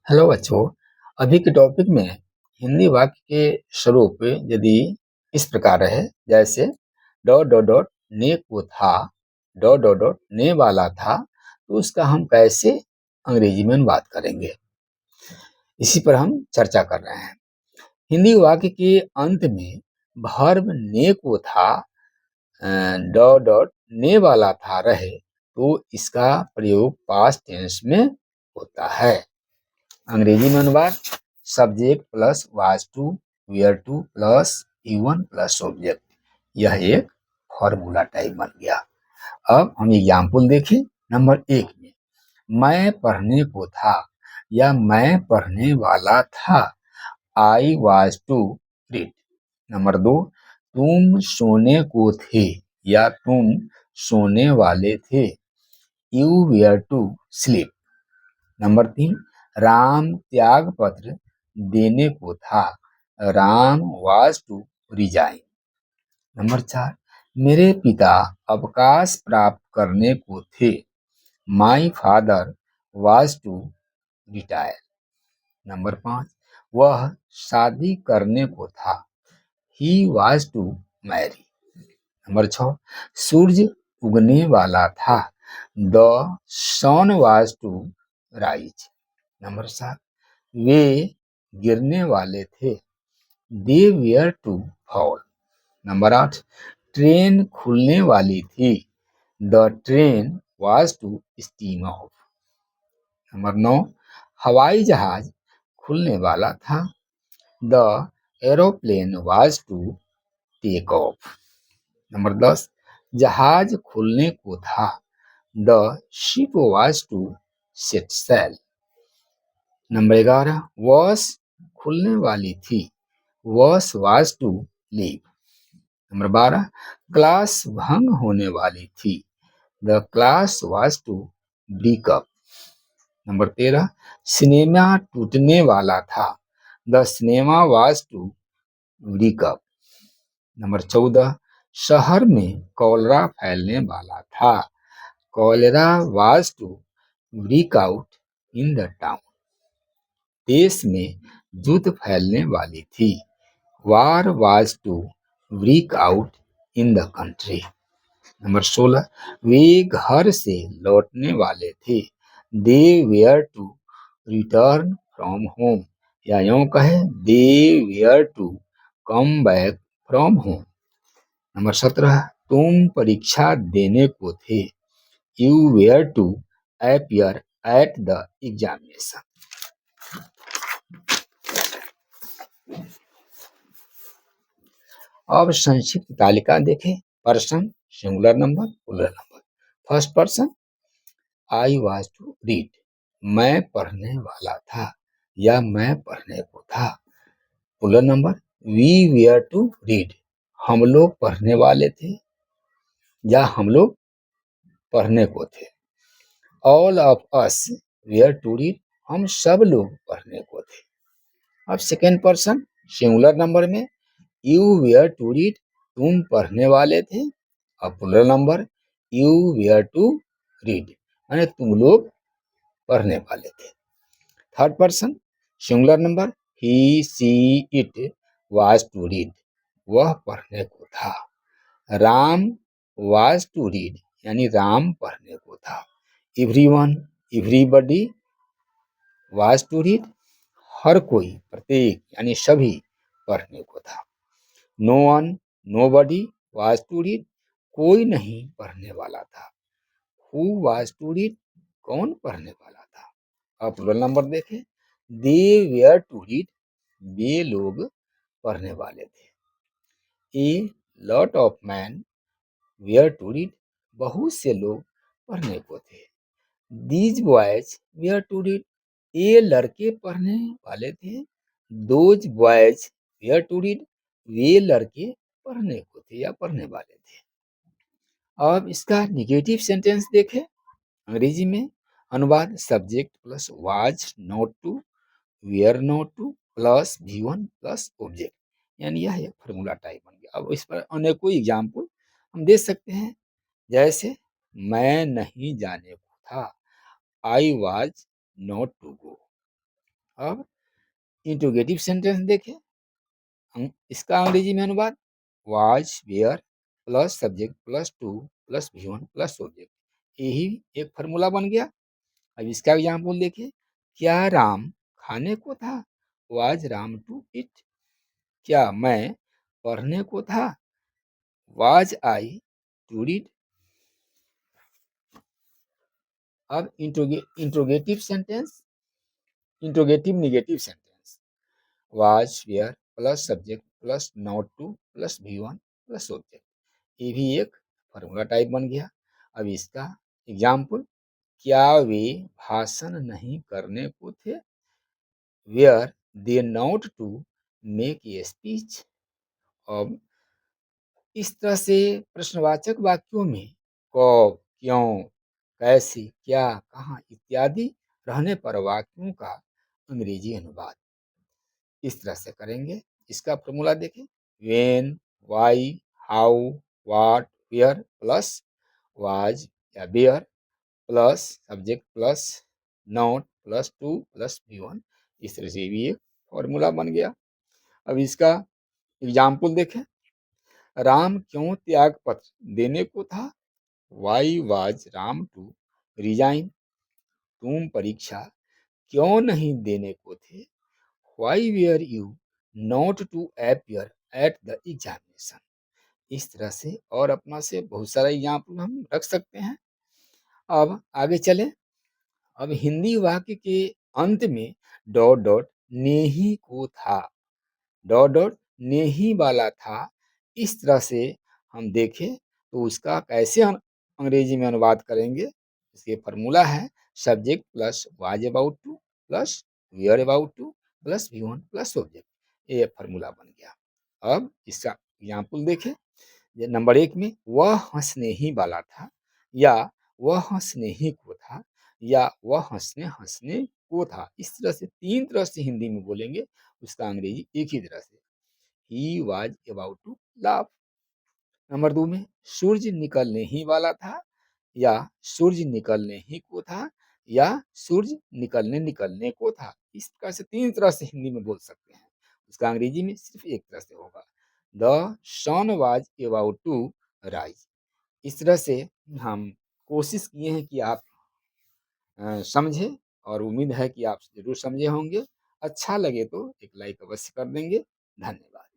Hello बच्चों। अभी के टॉपिक में हिंदी वाक्य के स्वरूप यदि इस प्रकार है, जैसे डॉट डॉट डॉट ने को था, डॉट डॉट डॉट ने वाला था, तो उसका हम कैसे अंग्रेजी में अनुवाद करेंगे, इसी पर हम चर्चा कर रहे हैं। हिंदी वाक्य के अंत में वर्ब ने को था, डॉट डॉट ने वाला था रहे, तो इसका प्रयोग पास्ट टेंस में होता है। अंग्रेजी में अनुवाद subject plus was to, were to plus V one plus object, यह एक फॉर्मूला टाइप बन गया। अब हम एग्जाम्पल देखें। नंबर 1 में मैं पढ़ने को था या मैं पढ़ने वाला था, I was to read. Number 2, तुम सोने को थे या तुम सोने वाले थे, you were to sleep. Number 3, Ram त्याग पत्र देने को था, Ram was to resign. Number 4, मेरे पिता अवकाश प्राप्त करने को थे, my father was to retire. Number 5, वह शादी करने को था, he was to marry. Number 6, सूर्य उगने वाला था, the sun was to rise. Number 7, वे गिरने वाले थे, they were to fall. Number 8, train खुलने वाली थी, the train was to steam off. Number 9, हवाई जहाज खुलने वाला था, the aeroplane was to take off. Number 10, जहाज खुलने को था, the ship was to set sail. Number 11, वॉश खुलने वाली थी, wash was to leave. Number 12, class भंग होने वाली थी, the class was to break up. Number 13, cinema टूटने वाला था, the cinema was to break up. Number 14, शहर में कॉलरा फैलने वाला था, cholera was to break out in the town. देश में युद्ध फैलने वाली थी, war was to break out in the country. Number 16, वे घर से लौटने वाले थे, they were to return from home, या यूं कहे they were to come back from home. Number 17, तुम परीक्षा देने को थे, you were to appear at the examination. अब संक्षिप्त तालिका देखें। Person singular number, plural number. First person, I was to read, मैं पढ़ने वाला था या मैं पढ़ने को था। Plural number, we were to read, हम लोग पढ़ने वाले थे या हम लोग पढ़ने को थे। All of us were to read, हम सब लोग पढ़ने को थे। अब सेकेंड पर्सन सिंगुलर नंबर में, यू वेयर टू रीड, तुम पढ़ने वाले थे। और plural number, you were to read, यानी तुम लोग पढ़ने वाले थे। Third person singular number, he she it was to read, वह पढ़ने को था। राम वाज टू रीड, यानी राम पढ़ने को था। Everyone, everybody was to read, हर कोई, प्रत्येक यानी सभी पढ़ने को था। No one, nobody was to read, कोई नहीं पढ़ने वाला था। हु वाज टू रीड, कौन पढ़ने वाला था। अब प्लूरल नंबर देखें, दे वेयर टू रीड, वे लोग पढ़ने वाले थे। A lot of man were to read, बहुत से लोग पढ़ने को थे। These boys were to read, ये लड़के पढ़ने वाले थे। Those boys were to read, वे लड़के पढ़ने को थे या पढ़ने वाले थे। अब इसका निगेटिव सेंटेंस देखें। अंग्रेजी में अनुवाद subject plus was not to, were not to plus V1 plus object, यानी यह एक फार्मूला टाइप बन गया। अब इस पर अनेकों एग्जाम्पल हम दे सकते हैं, जैसे मैं नहीं जाने को था, I was not to go. अब इंट्रोगेटिव सेंटेंस देखें, इसका अंग्रेजी में अनुवाद was were plus subject plus to plus V1 plus object, यही एक फार्मूला बन गया। अब इसका एग्जाम्पल देखिए, क्या राम खाने को था, वाज राम टू इट। क्या मैं पढ़ने को था, वाज आई टू रीड। अब interrogative sentence, interrogative negative sentence, was were plus subject plus not to plus V1 plus object, ये भी एक फार्मूला टाइप बन गया। अब इसका एग्जाम्पल, क्या वे भाषण नहीं करने को थे, were they not to make a speech. अब इस तरह से प्रश्नवाचक वाक्यों में कब, क्यों, कैसे, क्या, कहाँ इत्यादि रहने पर वाक्यों का अंग्रेजी अनुवाद इस तरह से करेंगे। इसका फॉर्मूला देखें, when, why, how, what, where plus was या were plus subject plus not plus to plus V1, इस तरह से भी एक फॉर्मूला बन गया। अब इसका एग्जाम्पल देखें, राम क्यों त्याग पत्र देने को था, why was Ram to resign. तुम परीक्षा क्यों नहीं देने को थे, why were you not to appear at the examination. इस तरह से और अपना से बहुत सारा एग्जाम्पल हम रख सकते हैं। अब आगे चलें। अब हिंदी वाक्य के अंत में डॉट डॉट ने ही को था, डॉट डॉट ने ही वाला था, इस तरह से हम देखें तो उसका कैसे अंग्रेजी में अनुवाद करेंगे। इसके फार्मूला है subject plus was about to plus were about to plus V1 plus object, ये फार्मूला बन गया। अब इसका एग्जाम्पल देखें, नंबर 1 में वह हंसने ही वाला था, या वह हंसने ही को था, या वह हंसने हंसने को था। इस तरह से 3 तरह से हिंदी में बोलेंगे, उसका अंग्रेजी एक ही तरह से, he was about to laugh. Number 2 में सूर्य निकलने ही वाला था, या सूर्य निकलने ही को था, या सूर्य निकलने निकलने को था। इस प्रकार से 3 तरह से हिंदी में बोल सकते हैं, उसका अंग्रेजी में सिर्फ एक तरह से होगा, the sun was about to rise. इस तरह से हम कोशिश किए हैं कि आप समझें, और उम्मीद है कि आप ज़रूर समझे होंगे। अच्छा लगे तो एक लाइक अवश्य कर देंगे। धन्यवाद।